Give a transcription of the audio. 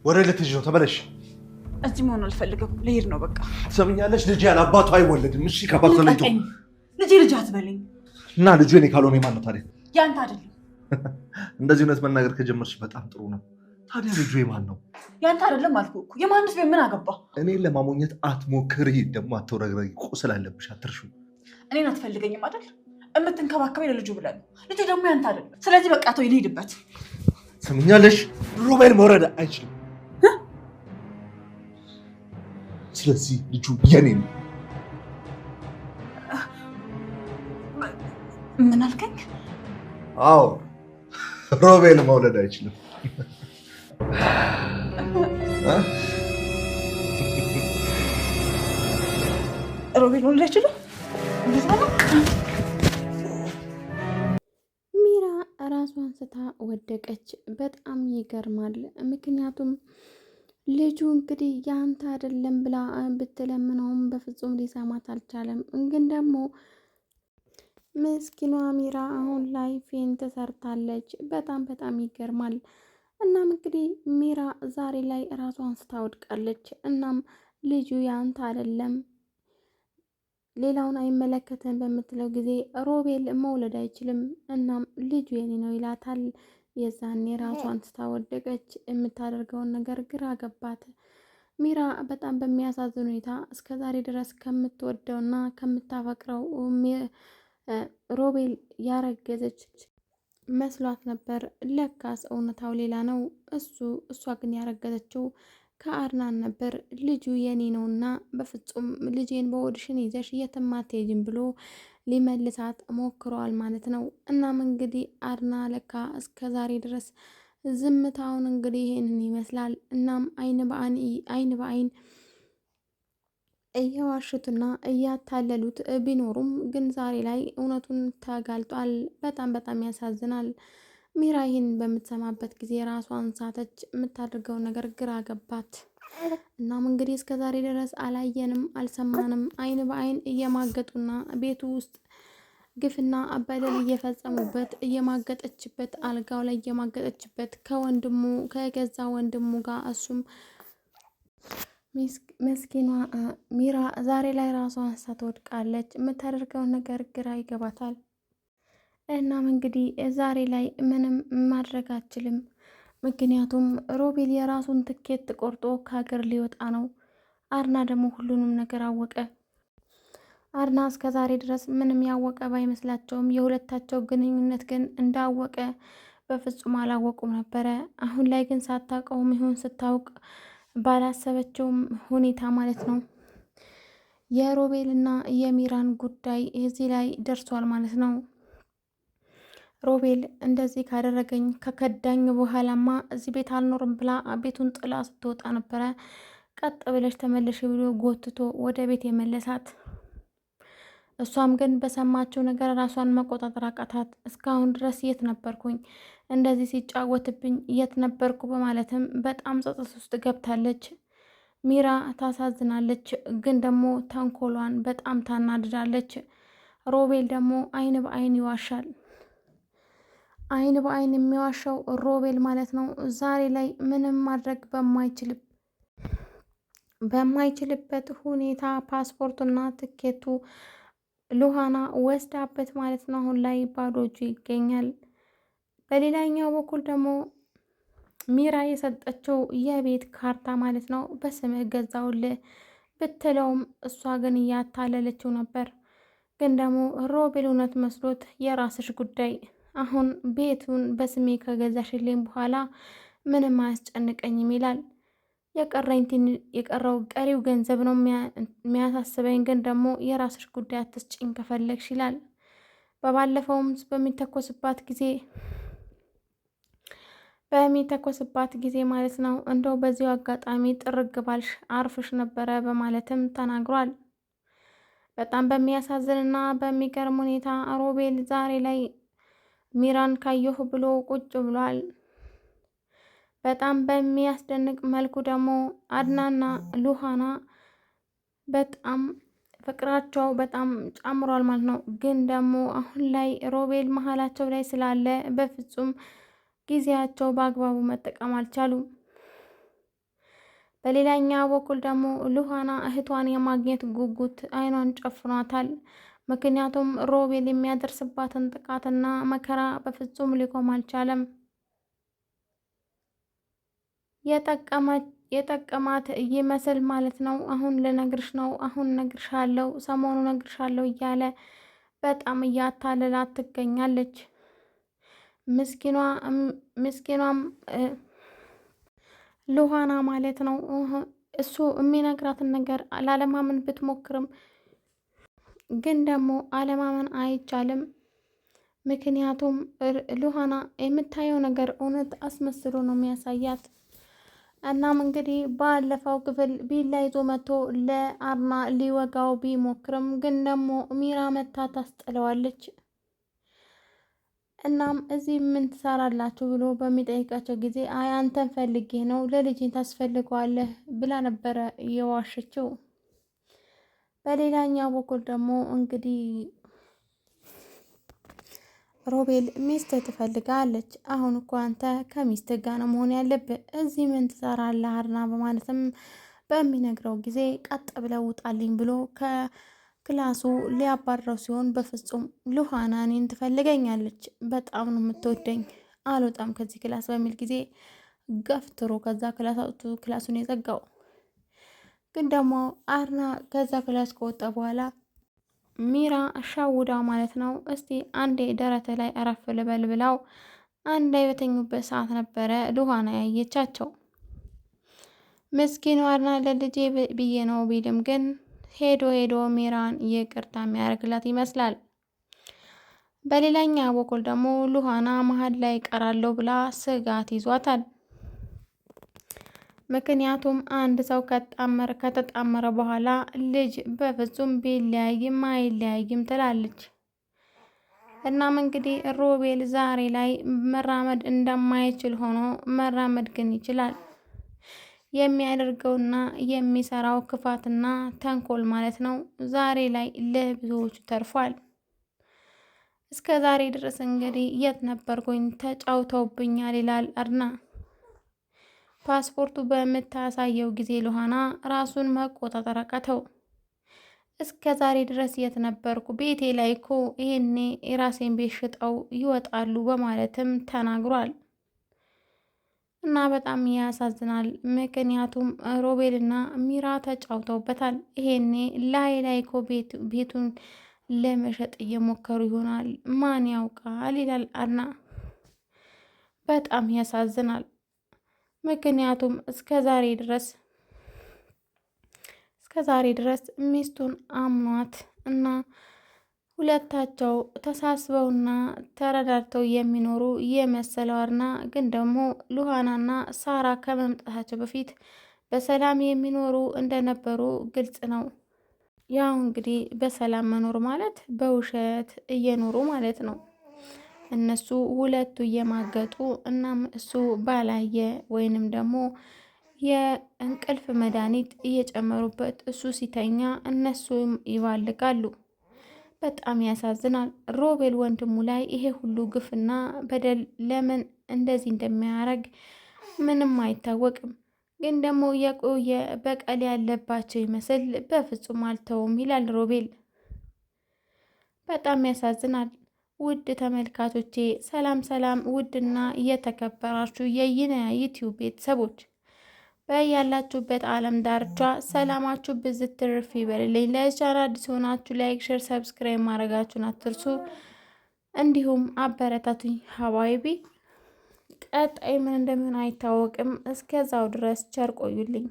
ወሬ ልትሄጂ ነው? ተመለሽ። እዚህ መሆን አልፈልግም። ልሄድ ነው በቃ። ትሰምኛለሽ? ልጅ ያለ አባቱ አይወለድም። እሺ ከአባቱ ተለይቶ ልጅ ልጅ አትበለኝ። እና ልጁ የኔ ካልሆነ የማን ነው ታዲያ? ያንተ አይደለም። እንደዚህ እውነት መናገር ከጀመርሽ በጣም ጥሩ ነው። ታዲያ ልጁ የማን ነው? ያንተ አይደለም አልኩህ እኮ። የማንስ ቤት ምን አገባ? እኔን ለማሞኘት አትሞክሪ። ደግሞ አትወረግረጊ። ቁስል አለብሽ። አትርሹ። እኔን አትፈልገኝም አይደል? የምትንከባከበኝ ለልጁ ብለህ ነው። ልጁ ደግሞ ያንተ አይደለም። ስለዚህ በቃ ተው፣ ልሂድበት። ትሰምኛለሽ? ሮቤል መውረድ አይችልም። ስለዚህ ልጁ የኔ ነው። ምን አልከኝ? አዎ ሮቤል መውለድ አይችልም። ሮቤል መውለድ አይችልም? ሚራ ራሷን ስታ ወደቀች። በጣም ይገርማል። ምክንያቱም ልጁ እንግዲህ ያንተ አይደለም ብላ ብትለምነውም በፍጹም ሊሰማት አልቻለም። ግን ደግሞ ምስኪኗ ሚራ አሁን ላይ ፌን ተሰርታለች። በጣም በጣም ይገርማል። እናም እንግዲህ ሚራ ዛሬ ላይ ራሷን ስታወድቃለች። እናም ልጁ ያንተ አይደለም ሌላውን አይመለከተን በምትለው ጊዜ ሮቤል መውለድ አይችልም፣ እናም ልጁ የኔ ነው ይላታል። የዛኔ ራሷን ስታወደቀች። የምታደርገውን ነገር ግራ ገባት። ሚራ በጣም በሚያሳዝን ሁኔታ እስከ ዛሬ ድረስ ከምትወደውና ከምታፈቅረው ሮቤል ያረገዘች መስሏት ነበር። ለካስ እውነታው ሌላ ነው። እሷ ግን ያረገዘችው ከአድናን ነበር። ልጁ የኔ ነውና በፍጹም ልጄን በሆድሽን ይዘሽ የትም አትሄጂም ብሎ ሊመልሳት ሞክረዋል ማለት ነው። እናም እንግዲህ አድና ለካ እስከ ዛሬ ድረስ ዝምታውን እንግዲህ ይሄንን ይመስላል። እናም አይን በአይን እየዋሹትና እያታለሉት ቢኖሩም ግን ዛሬ ላይ እውነቱን ተጋልጧል። በጣም በጣም ያሳዝናል። ሚራ ይህን በምትሰማበት ጊዜ ራሷን ሳተች። የምታደርገውን ነገር ግራ ገባት። እናም እንግዲህ እስከ ዛሬ ድረስ አላየንም አልሰማንም። አይን በአይን እየማገጡና ቤቱ ውስጥ ግፍና በደል እየፈጸሙበት እየማገጠችበት አልጋው ላይ እየማገጠችበት ከገዛ ወንድሙ ጋር እሱም መስኪኗ ሚራ ዛሬ ላይ ራሷን ሳትወድቃለች። የምታደርገውን ነገር ግራ ይገባታል። እናም እንግዲህ ዛሬ ላይ ምንም ማድረግ አትችልም። ምክንያቱም ሮቤል የራሱን ትኬት ቆርጦ ከሀገር ሊወጣ ነው። አድና ደግሞ ሁሉንም ነገር አወቀ። አድና እስከ ዛሬ ድረስ ምንም ያወቀ ባይመስላቸውም የሁለታቸው ግንኙነት ግን እንዳወቀ በፍጹም አላወቁም ነበረ። አሁን ላይ ግን ሳታውቀውም ይሁን ስታውቅ ባላሰበችውም ሁኔታ ማለት ነው የሮቤልና የሚራን ጉዳይ እዚህ ላይ ደርሷል ማለት ነው። ሮቤል እንደዚህ ካደረገኝ ከከዳኝ በኋላማ እዚህ ቤት አልኖርም ብላ ቤቱን ጥላ ስትወጣ ነበረ። ቀጥ ብለሽ ተመለሽ ብሎ ጎትቶ ወደ ቤት የመለሳት። እሷም ግን በሰማችው ነገር ራሷን መቆጣጠር አቃታት። እስካሁን ድረስ የት ነበርኩኝ? እንደዚህ ሲጫወትብኝ የት ነበርኩ? በማለትም በጣም ጸጸት ውስጥ ገብታለች። ሚራ ታሳዝናለች፣ ግን ደግሞ ተንኮሏን በጣም ታናድዳለች። ሮቤል ደግሞ አይን በአይን ይዋሻል። አይን በአይን የሚዋሻው ሮቤል ማለት ነው። ዛሬ ላይ ምንም ማድረግ በማይችልበት ሁኔታ ፓስፖርቱና ትኬቱ ሉሃና ወስዳበት ማለት ነው። አሁን ላይ ባዶ እጁ ይገኛል። በሌላኛው በኩል ደግሞ ሚራ የሰጠችው የቤት ካርታ ማለት ነው በስምህ ገዛውልህ ብትለውም እሷ ግን እያታለለችው ነበር። ግን ደግሞ ሮቤል እውነት መስሎት የራስሽ ጉዳይ፣ አሁን ቤቱን በስሜ ከገዛሽልኝ በኋላ ምንም አያስጨንቀኝም ይላል። የቀረው ቀሪው ገንዘብ ነው የሚያሳስበኝ፣ ግን ደግሞ የራስሽ ጉዳይ አትስጭኝ ከፈለግሽ ይላል። በባለፈውም በሚተኮስባት ጊዜ ማለት ነው እንደው በዚሁ አጋጣሚ ጥርግ ባልሽ አርፍሽ ነበረ በማለትም ተናግሯል። በጣም በሚያሳዝንና በሚገርም ሁኔታ ሮቤል ዛሬ ላይ ሚራን ካየሁ ብሎ ቁጭ ብሏል። በጣም በሚያስደንቅ መልኩ ደግሞ አድናና ሉሃና በጣም ፍቅራቸው በጣም ጨምሯል ማለት ነው። ግን ደግሞ አሁን ላይ ሮቤል መሀላቸው ላይ ስላለ በፍጹም ጊዜያቸው በአግባቡ መጠቀም አልቻሉም። በሌላኛው በኩል ደግሞ ሉሃና እህቷን የማግኘት ጉጉት አይኗን ጨፍኗታል። ምክንያቱም ሮቤል የሚያደርስባትን ጥቃትና መከራ በፍጹም ሊቆም አልቻለም። የጠቀማት ይመስል ማለት ነው። አሁን ልነግርሽ ነው፣ አሁን ነግርሻለሁ፣ ሰሞኑ ነግርሻለሁ እያለ በጣም እያታለላት ትገኛለች። ምስኪኗም ሉሃና ማለት ነው። እሱ የሚነግራትን ነገር ላለማመን ብትሞክርም ግን ደግሞ አለማመን አይቻልም። ምክንያቱም ሉሃና የምታየው ነገር እውነት አስመስሎ ነው የሚያሳያት። እናም እንግዲህ ባለፈው ክፍል ቢላ ይዞ መጥቶ ለአርና ሊወጋው ቢሞክርም ግን ደግሞ ሚራ መታ ታስጥለዋለች። እናም እዚህ ምን ትሰራላችሁ ብሎ በሚጠይቃቸው ጊዜ አይ አንተን ፈልጌ ነው ለልጅ ታስፈልገዋለህ ብላ ነበረ የዋሸችው። በሌላኛው በኩል ደግሞ እንግዲህ ሮቤል ሚስት ትፈልጋለች። አሁን እኮ አንተ ከሚስት ጋር ነው መሆን ያለብህ፣ እዚህ ምን ትሰራለህ አርና በማለትም በሚነግረው ጊዜ ቀጥ ብለው ውጣልኝ ብሎ ከክላሱ ሊያባረው ሲሆን በፍጹም ሉሃና እኔን ትፈልገኛለች፣ በጣም ነው የምትወደኝ፣ አልወጣም ከዚህ ክላስ በሚል ጊዜ ገፍትሮ ከዛ ክላሱን የዘጋው። ግን ደግሞ አርና ከዛ ክላስ ከወጣ በኋላ ሚራ ሻውዳ ማለት ነው እስቲ አንዴ ደረተ ላይ አረፍ ልበል ብላው አንድ በተኙበት ሰዓት ነበረ ሉሃና ያየቻቸው። ምስኪኑ አርና ለልጄ ብዬ ነው ቢልም ግን ሄዶ ሚራን ይቅርታ የሚያደርግላት ይመስላል። በሌላኛ በኩል ደግሞ ሉሃና መሀል ላይ ቀራለሁ ብላ ስጋት ይዟታል። ምክንያቱም አንድ ሰው ከተጣመረ በኋላ ልጅ በፍጹም ቢለያይም አይለያይም ትላለች። እናም እንግዲህ ሮቤል ዛሬ ላይ መራመድ እንደማይችል ሆኖ መራመድ ግን ይችላል። የሚያደርገውና የሚሰራው ክፋትና ተንኮል ማለት ነው ዛሬ ላይ ለብዙዎቹ ተርፏል። እስከ ዛሬ ድረስ እንግዲህ የት ነበርኩኝ ተጫውተውብኛል ይላል አርና። ፓስፖርቱ በምታሳየው ጊዜ ሉሃና ራሱን መቆጣጠር አቃተው። እስከ ዛሬ ድረስ የት ነበርኩ? ቤቴ ላይ እኮ ይሄኔ የራሴን ቤት ሽጠው ይወጣሉ በማለትም ተናግሯል። እና በጣም ያሳዝናል። ምክንያቱም ሮቤልና ሚራ ተጫውተውበታል። ይሄኔ ላይ እኮ ቤቱን ለመሸጥ እየሞከሩ ይሆናል፣ ማን ያውቃል ይላል አርና። በጣም ያሳዝናል። ምክንያቱም እስከ ዛሬ ድረስ ሚስቱን አምኗት እና ሁለታቸው ተሳስበውና ተረዳድተው የሚኖሩ የመሰለው አርና ግን ደግሞ ሉሃናና ሳራ ከመምጣታቸው በፊት በሰላም የሚኖሩ እንደነበሩ ግልጽ ነው። ያው እንግዲህ በሰላም መኖር ማለት በውሸት እየኖሩ ማለት ነው። እነሱ ሁለቱ እየማገጡ እናም እሱ ባላየ ወይንም ደግሞ የእንቅልፍ መድኃኒት እየጨመሩበት እሱ ሲተኛ እነሱ ይባልጋሉ። በጣም ያሳዝናል። ሮቤል ወንድሙ ላይ ይሄ ሁሉ ግፍና በደል ለምን እንደዚህ እንደሚያደርግ ምንም አይታወቅም። ግን ደግሞ የቆየ በቀል ያለባቸው ይመስል በፍጹም አልተውም ይላል ሮቤል። በጣም ያሳዝናል። ውድ ተመልካቾቼ ሰላም፣ ውድና እየተከበራችሁ የይነ ዩቲዩብ ቤተሰቦች በያላችሁበት ዓለም ዳርቻ ሰላማችሁ ብዝት ትርፍ ይበልልኝ። ለቻናል አዲስ ሆናችሁ ላይክ፣ ሼር፣ ሰብስክራይብ ማድረጋችሁን አትርሱ። እንዲሁም አበረታቱኝ ሀባይቢ። ቀጣይ ምን እንደምን አይታወቅም። እስከዛው ድረስ ቸር ቆዩልኝ።